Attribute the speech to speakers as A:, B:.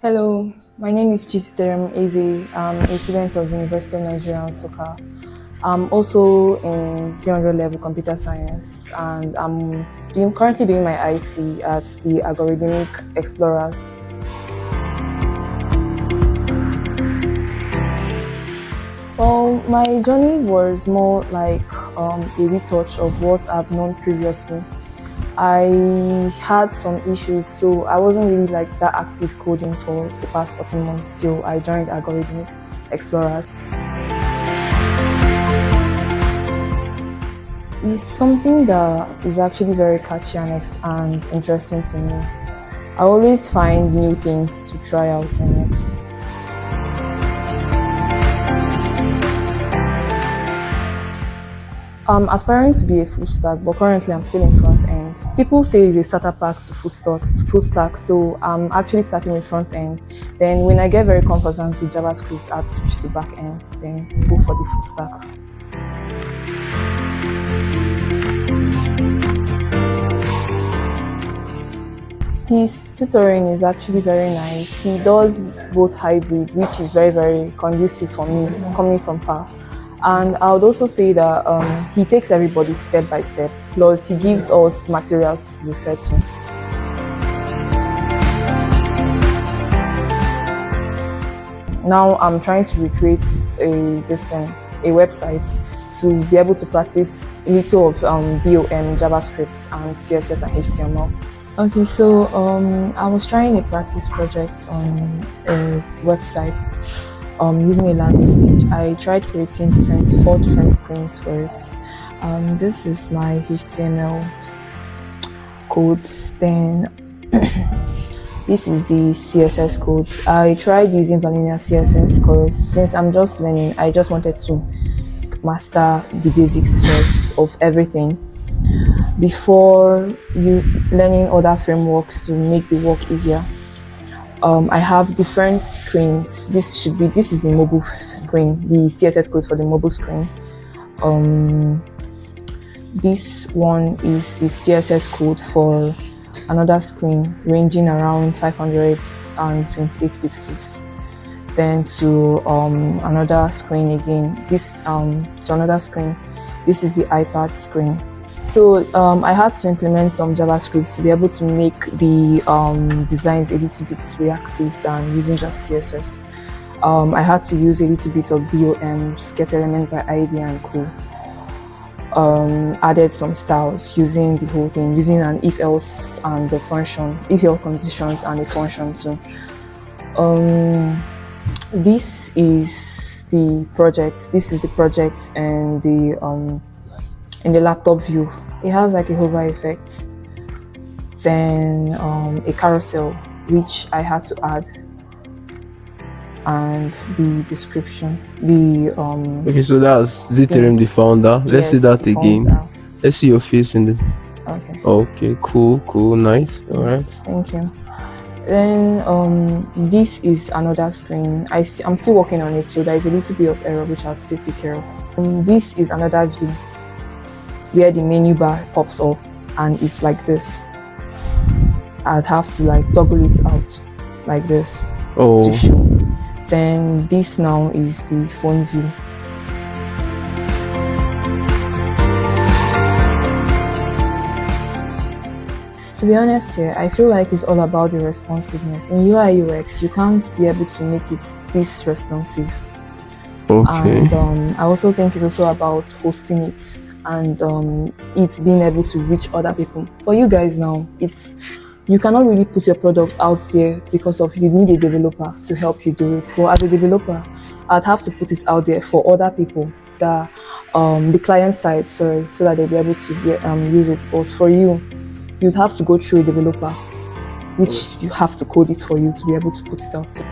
A: Hello, my name is Chisiterem Eze. I'm a student of University of Nigeria and Soka. I'm also in 300 level computer science, and currently doing my IT at the Algorithmic Explorers. Well, my journey was more like a retouch of what I've known previously. I had some issues, so I wasn't really like that active coding for the past 14 months till I joined Algorithmic Explorers. It's something that is actually very catchy and interesting to me. I always find new things to try out in it. I'm aspiring to be a full stack, but currently I'm still in front end. People say it's a starter pack to full stack, so I'm actually starting with front end. Then when I get very conversant with JavaScript, I'll switch to back end, then go for the full stack. His tutoring is actually very nice. He does both hybrid, which is very, very conducive for me, coming from far. And I would also say that he takes everybody step by step, plus he gives us materials to refer to. Now I'm trying to recreate a website to be able to practice a little of DOM, JavaScript, and CSS and HTML. Okay, so I was trying a practice project on a website. Using a landing page. I tried creating four different screens for it. This is my HTML codes, then this is the CSS codes. I tried using vanilla CSS because since I'm just learning, I just wanted to master the basics first of everything before you learning other frameworks to make the work easier. I have different screens. This is the mobile screen, the CSS code for the mobile screen. This one is the CSS code for another screen ranging around 528 pixels. Then to another screen again. To another screen. This is the iPad screen. So I had to implement some JavaScript to be able to make the designs a little bit reactive than using just CSS. I had to use a little bit of DOM, get elements by ID and co. Added some styles using the whole thing, using an if-else and the function, if-else conditions and a function too. This is the project. This is the project and the in the laptop view. It has like a hover effect, then a carousel which I had to add, and the description.
B: Okay, so that's Ziterem, the founder. Let's see that again. Let's see your face in the. Okay, cool, nice. All right,
A: thank you. Then this is another screen. I'm still working on it, so there is a little bit of error which I'll still take care of. This is another view where the menu bar pops up and it's like this. I'd have to like toggle it out like this to show. Then this now is the phone view. To be honest here, I feel like it's all about the responsiveness. In UI UX, you can't be able to make it this responsive.
B: Okay.
A: And I also think it's also about hosting it and it's being able to reach other people. For you guys now, you cannot really put your product out there because you need a developer to help you do it. But as a developer, I'd have to put it out there for other people, the client side, so that they'll be able to use it. But for you, you'd have to go through a developer, which you have to code it for you to be able to put it out there.